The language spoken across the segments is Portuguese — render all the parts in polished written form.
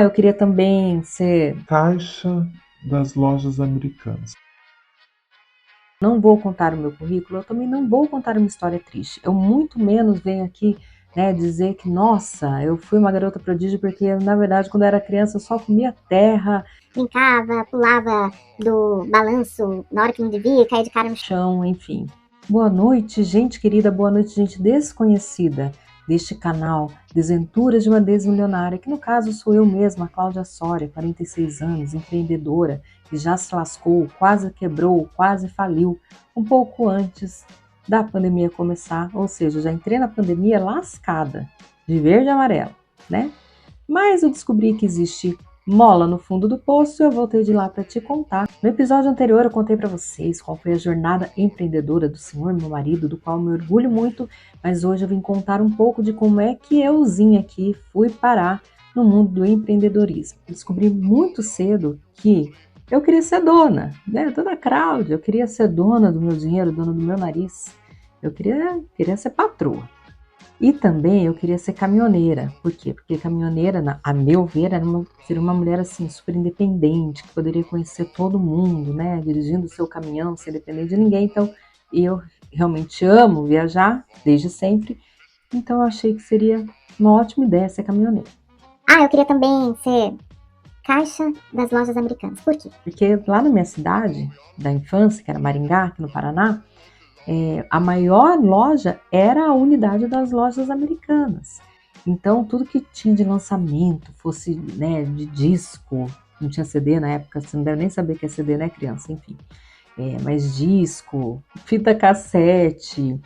Eu queria também ser... Caixa das lojas americanas. Não vou contar o meu currículo, eu também não vou contar uma história triste. Eu muito menos venho aqui, né, dizer que, nossa, eu fui uma garota prodígio porque, na verdade, quando eu era criança, eu só comia terra, brincava, pulava do balanço na hora que não devia, caía de cara no chão, enfim. Boa noite, gente querida, boa noite, gente desconhecida deste canal Desventuras de uma Desmilionária, que no caso sou eu mesma, Cláudia Soria, 46 anos, empreendedora, que já se lascou, quase quebrou, quase faliu, um pouco antes da pandemia começar, ou seja, já entrei na pandemia lascada, de verde e amarelo, né? Mas eu descobri que existe mola no fundo do poço e eu voltei de lá para te contar. No episódio anterior eu contei para vocês qual foi a jornada empreendedora do senhor, meu marido, do qual me orgulho muito, mas hoje eu vim contar um pouco de como é que euzinha aqui fui parar no mundo do empreendedorismo. Eu descobri muito cedo que eu queria ser dona, né? Dona Cláudia, eu queria ser dona do meu dinheiro, dona do meu nariz. Eu queria ser patroa. E também eu queria ser caminhoneira. Por quê? Porque caminhoneira, a meu ver, seria uma mulher assim, super independente, que poderia conhecer todo mundo, né? Dirigindo o seu caminhão, sem depender de ninguém. Então, eu realmente amo viajar, desde sempre. Então, eu achei que seria uma ótima ideia ser caminhoneira. eu queria também ser caixa das lojas americanas. Por quê? Porque lá na minha cidade, da infância, que era Maringá, aqui no Paraná, a maior loja era a unidade das lojas americanas. Então, tudo que tinha de lançamento, fosse, né, de disco, não tinha CD na época, você não deve nem saber o que é CD, né, criança? Enfim. Mas disco, fita cassete,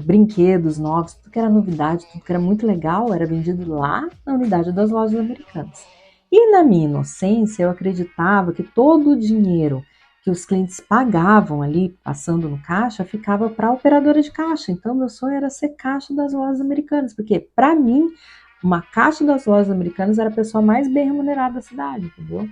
brinquedos novos, tudo que era novidade, tudo que era muito legal, era vendido lá na unidade das lojas americanas. E na minha inocência, eu acreditava que todo o dinheiro que os clientes pagavam ali, passando no caixa, ficava para a operadora de caixa. Então, meu sonho era ser caixa das lojas americanas, porque, para mim, uma caixa das lojas americanas era a pessoa mais bem remunerada da cidade, entendeu?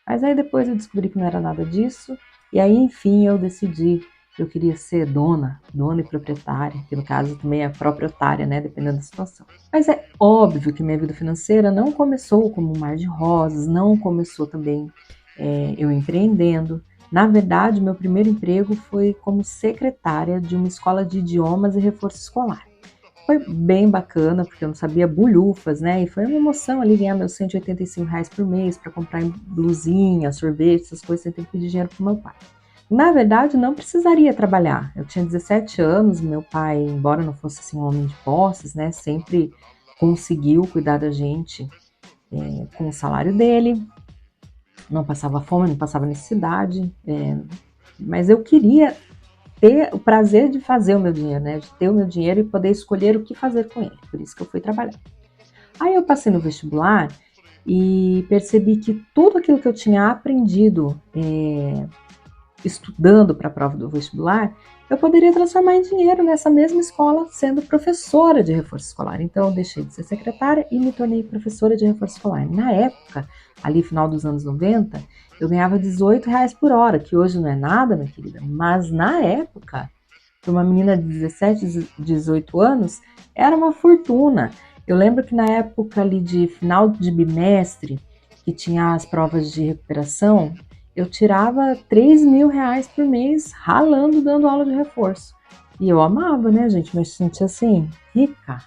Mas aí depois eu descobri que não era nada disso, e aí, enfim, eu decidi que eu queria ser dona e proprietária, que no caso também é proprietária, né, dependendo da situação. Mas é óbvio que minha vida financeira não começou como um mar de rosas, não começou também eu empreendendo. Na verdade, meu primeiro emprego foi como secretária de uma escola de idiomas e reforço escolar. Foi bem bacana, porque eu não sabia bulhufas, né? E foi uma emoção ali ganhar meus R$ 185 por mês para comprar blusinha, sorvete, essas coisas, sem ter que pedir dinheiro pro meu pai. Na verdade, não precisaria trabalhar. Eu tinha 17 anos, meu pai, embora não fosse assim um homem de posses, né? Sempre conseguiu cuidar da gente com o salário dele. Não passava fome, não passava necessidade, mas eu queria ter o prazer de fazer o meu dinheiro, né? De ter o meu dinheiro e poder escolher o que fazer com ele. Por isso que eu fui trabalhar. Aí eu passei no vestibular e percebi que tudo aquilo que eu tinha aprendido estudando para a prova do vestibular, eu poderia transformar em dinheiro nessa mesma escola, sendo professora de reforço escolar. Então, eu deixei de ser secretária e me tornei professora de reforço escolar. Na época, ali final dos anos 90, eu ganhava R$ 18 por hora, que hoje não é nada, minha querida, mas na época, para uma menina de 17, 18 anos, era uma fortuna. Eu lembro que na época ali de final de bimestre, que tinha as provas de recuperação, eu tirava R$ 3.000 por mês ralando, dando aula de reforço. E eu amava, né, gente? Mas sentia assim, rica,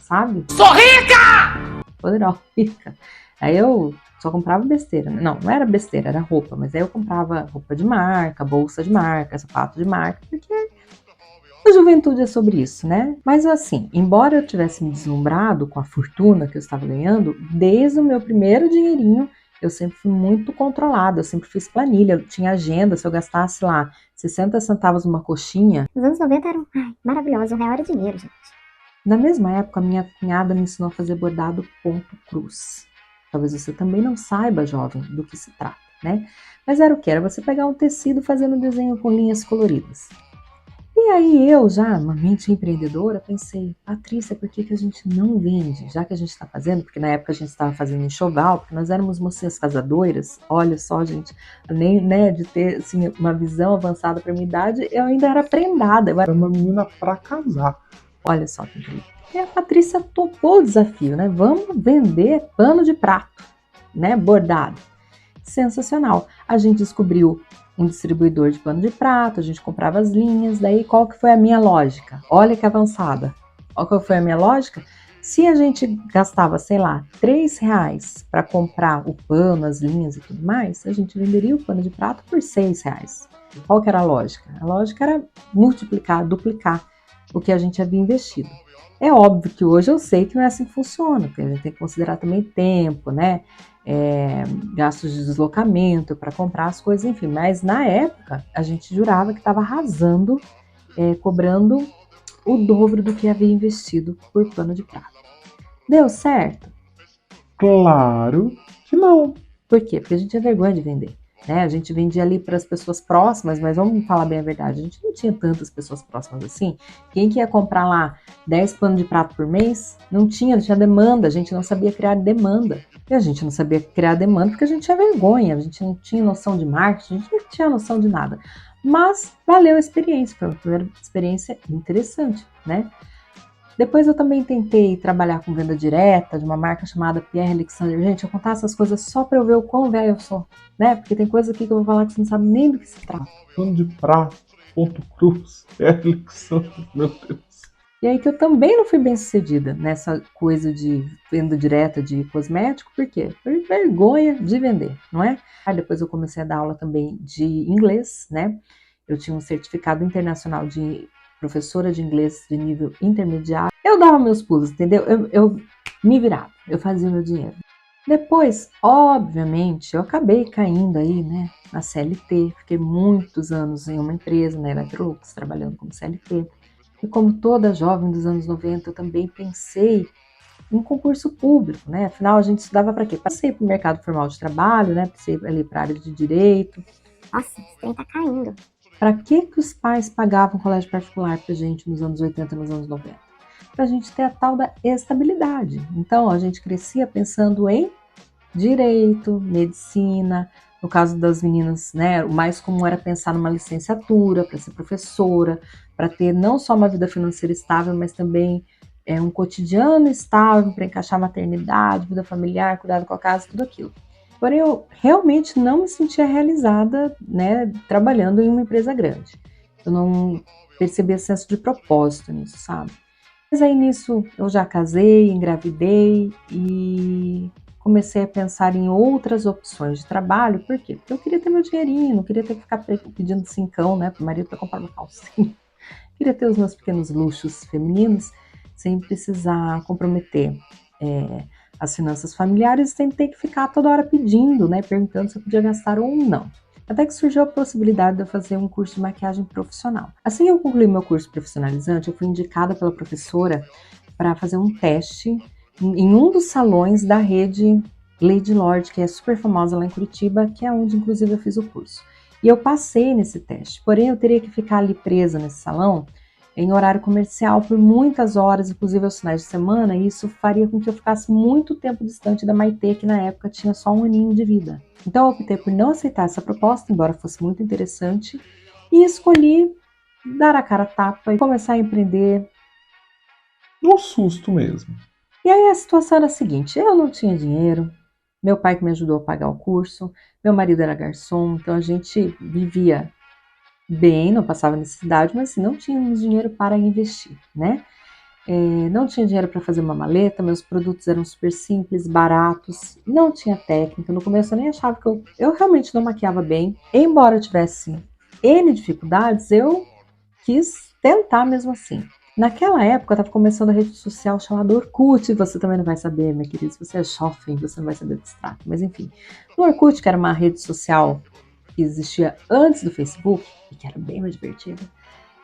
sabe? Sou rica! Poderosa, rica. Aí eu só comprava besteira. Não era besteira, era roupa. Mas aí eu comprava roupa de marca, bolsa de marca, sapato de marca, porque a juventude é sobre isso, né? Mas assim, embora eu tivesse me deslumbrado com a fortuna que eu estava ganhando, desde o meu primeiro dinheirinho, eu sempre fui muito controlada, eu sempre fiz planilha, eu tinha agenda, se eu gastasse lá 60 centavos numa coxinha. Os anos 90 eram maravilhosos, R$1 era dinheiro, gente. Na mesma época, minha cunhada me ensinou a fazer bordado ponto cruz. Talvez você também não saiba, jovem, do que se trata, né? Mas era o que? Era você pegar um tecido fazendo um desenho com linhas coloridas. E aí eu, já uma mente empreendedora, pensei, Patrícia, por que a gente não vende? Já que a gente está fazendo, porque na época a gente estava fazendo enxoval, porque nós éramos mocinhas casadoras, olha só, gente, nem, né, de ter assim, uma visão avançada para minha idade, eu ainda era prendada. Era uma menina para casar. Olha só que incrível. E a Patrícia topou o desafio, né? Vamos vender pano de prato, né? Bordado. Sensacional. A gente descobriu um distribuidor de pano de prato, a gente comprava as linhas, daí qual que foi a minha lógica? Olha que avançada. Qual que foi a minha lógica? Se a gente gastava, sei lá, R$3 para comprar o pano, as linhas e tudo mais, a gente venderia o pano de prato por R$6. Qual que era a lógica? A lógica era multiplicar, duplicar o que a gente havia investido. É óbvio que hoje eu sei que não é assim que funciona, porque a gente tem que considerar também tempo, né? Gastos de deslocamento para comprar as coisas, enfim. Mas na época a gente jurava que estava arrasando, cobrando o dobro do que havia investido por pano de prato. Deu certo? Claro que não. Por quê? Porque a gente tinha vergonha de vender. Né? A gente vendia ali para as pessoas próximas, mas vamos falar bem a verdade, a gente não tinha tantas pessoas próximas assim. Quem que ia comprar lá 10 panos de prato por mês? Não tinha demanda, a gente não sabia criar demanda. E a gente não sabia criar demanda porque a gente tinha vergonha, a gente não tinha noção de marketing, a gente não tinha noção de nada. Mas valeu a experiência, foi uma primeira experiência interessante, né? Depois eu também tentei trabalhar com venda direta de uma marca chamada Pierre Alexander. Gente, eu contar essas coisas só para eu ver o quão velho eu sou, né? Porque tem coisa aqui que eu vou falar que você não sabe nem do que se trata. Pano de prato, ponto cruz, Alexander, meu Deus. E aí que eu também não fui bem sucedida nessa coisa de venda direta de cosmético, por quê? Por vergonha de vender, não é? Aí depois eu comecei a dar aula também de inglês, né? Eu tinha um certificado internacional de professora de inglês de nível intermediário. Eu dava meus pulos, entendeu? Eu me virava, eu fazia o meu dinheiro. Depois, obviamente, eu acabei caindo aí, né, na CLT. Fiquei muitos anos em uma empresa, na Electrolux, trabalhando como CLT. E como toda jovem dos anos 90, eu também pensei em concurso público, né? Afinal, a gente estudava para quê? Passei para o mercado formal de trabalho, né? Passei ali para a área de direito. Nossa, esse trem tá caindo. Para que os pais pagavam colégio particular para gente nos anos 80 e nos anos 90? Para a gente ter a tal da estabilidade. Então, a gente crescia pensando em direito, medicina. No caso das meninas, né, o mais comum era pensar numa licenciatura para ser professora, para ter não só uma vida financeira estável, mas também um cotidiano estável para encaixar maternidade, vida familiar, cuidado com a casa, tudo aquilo. Porém, eu realmente não me sentia realizada, né, trabalhando em uma empresa grande. Eu não percebia senso de propósito nisso, sabe? Mas aí nisso eu já casei, engravidei e comecei a pensar em outras opções de trabalho. Por quê? Porque eu queria ter meu dinheirinho, não queria ter que ficar pedindo cincão, né, pro marido para comprar uma calcinha. Queria ter os meus pequenos luxos femininos sem precisar comprometer as finanças familiares, sem ter que ficar toda hora pedindo, né, perguntando se eu podia gastar ou não. Até que surgiu a possibilidade de eu fazer um curso de maquiagem profissional. Assim que eu concluí meu curso profissionalizante, eu fui indicada pela professora para fazer um teste em um dos salões da rede Lady Lord, que é super famosa lá em Curitiba, que é onde inclusive eu fiz o curso. E eu passei nesse teste, porém eu teria que ficar ali presa nesse salão em horário comercial por muitas horas, inclusive aos finais de semana, e isso faria com que eu ficasse muito tempo distante da Maitê, que na época tinha só 1 aninho de vida. Então eu optei por não aceitar essa proposta, embora fosse muito interessante, e escolhi dar a cara a tapa e começar a empreender. No susto mesmo. E aí a situação era a seguinte, eu não tinha dinheiro, meu pai que me ajudou a pagar o curso, meu marido era garçom, então a gente vivia bem, não passava necessidade, mas assim, não tínhamos dinheiro para investir, né? Não tinha dinheiro para fazer uma maleta, meus produtos eram super simples, baratos, não tinha técnica. No começo eu nem achava que eu realmente não maquiava bem. Embora eu tivesse N dificuldades, eu quis tentar mesmo assim. Naquela época eu estava começando a rede social chamada Orkut, você também não vai saber, minha querida, se você é jovem, você não vai saber do que se trata, mas enfim. No Orkut, que era uma rede social que existia antes do Facebook, e que era bem mais divertida,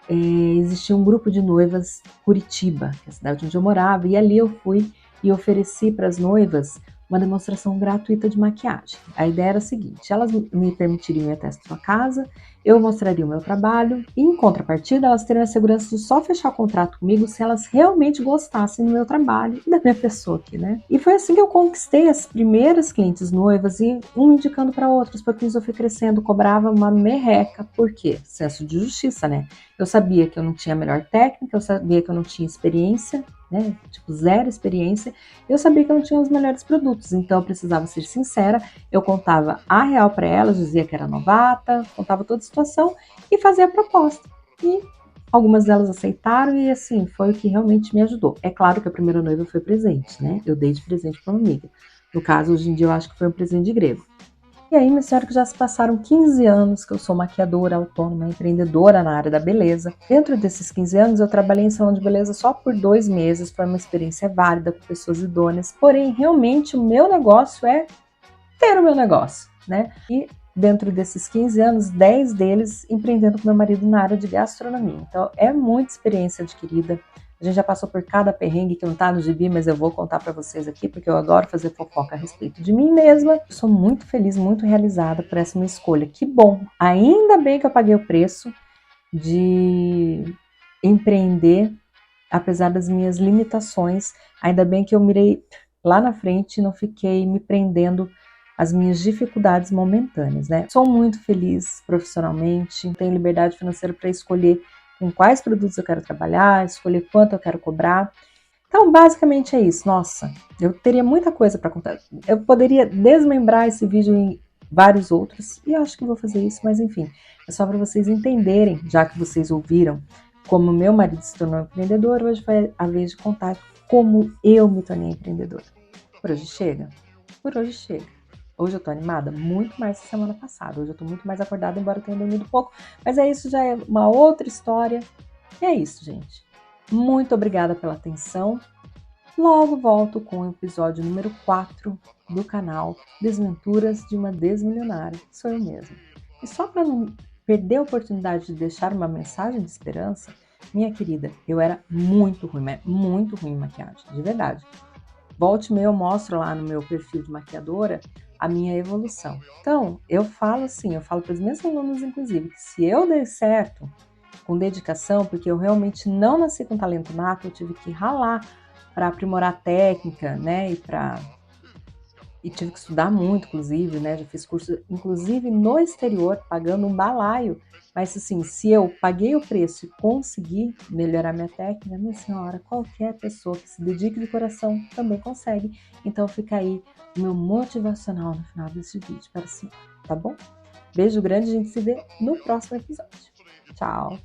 existia um grupo de noivas Curitiba, que é a cidade onde eu morava, e ali eu fui e ofereci para as noivas uma demonstração gratuita de maquiagem. A ideia era a seguinte: elas me permitiriam ir até a sua casa, eu mostraria o meu trabalho e, em contrapartida, elas teriam a segurança de só fechar o contrato comigo se elas realmente gostassem do meu trabalho e da minha pessoa aqui, né? E foi assim que eu conquistei as primeiras clientes noivas e um indicando para outros, porque isso eu fui crescendo, cobrava uma merreca. Por quê? Senso de justiça, né? Eu sabia que eu não tinha a melhor técnica, eu sabia que eu não tinha experiência, né? Tipo, zero experiência. Eu sabia que eu não tinha os melhores produtos, então eu precisava ser sincera. Eu contava a real para elas, dizia que era novata, contava toda a situação e fazia a proposta. E algumas delas aceitaram e assim, foi o que realmente me ajudou. É claro que a primeira noiva foi presente, né? Eu dei de presente para uma amiga. No caso, hoje em dia, eu acho que foi um presente de grego. E aí, minha senhora, que já se passaram 15 anos que eu sou maquiadora, autônoma, empreendedora na área da beleza. Dentro desses 15 anos, eu trabalhei em salão de beleza só por 2 meses, foi uma experiência válida com pessoas idôneas. Porém, realmente, o meu negócio é ter o meu negócio, né? E dentro desses 15 anos, 10 deles empreendendo com meu marido na área de gastronomia. Então, é muita experiência adquirida. A gente já passou por cada perrengue que não tá no gibi, mas eu vou contar para vocês aqui, porque eu adoro fazer fofoca a respeito de mim mesma. Eu sou muito feliz, muito realizada por essa minha escolha. Que bom! Ainda bem que eu paguei o preço de empreender, apesar das minhas limitações. Ainda bem que eu mirei lá na frente e não fiquei me prendendo às minhas dificuldades momentâneas, né? Sou muito feliz profissionalmente, tenho liberdade financeira para escolher com quais produtos eu quero trabalhar, escolher quanto eu quero cobrar. Então, basicamente é isso. Nossa, eu teria muita coisa para contar. Eu poderia desmembrar esse vídeo em vários outros, e eu acho que vou fazer isso, mas enfim, é só para vocês entenderem, já que vocês ouviram como meu marido se tornou empreendedor, hoje foi a vez de contar como eu me tornei empreendedora. Por hoje chega? Por hoje chega. Hoje eu tô animada? Muito mais que semana passada. Hoje eu tô muito mais acordada, embora eu tenha dormido pouco. Mas é isso, já é uma outra história. E é isso, gente. Muito obrigada pela atenção. Logo volto com o episódio número 4 do canal Desventuras de uma Desmilionária. Sou eu mesma. E só para não perder a oportunidade de deixar uma mensagem de esperança, minha querida, eu era muito ruim em maquiagem, de verdade. Volte e meia eu mostro lá no meu perfil de maquiadora a minha evolução. Então, eu falo assim, eu falo para os meus alunos, inclusive, que se eu der certo, com dedicação, porque eu realmente não nasci com talento nato, eu tive que ralar para aprimorar a técnica, né, e tive que estudar muito, inclusive, né, já fiz curso, inclusive no exterior, pagando um balaio, mas assim, se eu paguei o preço e consegui melhorar minha técnica, minha senhora, qualquer pessoa que se dedique de coração também consegue. Então fica aí o meu motivacional no final desse vídeo para cima, tá bom? Beijo grande, a gente se vê no próximo episódio. Tchau!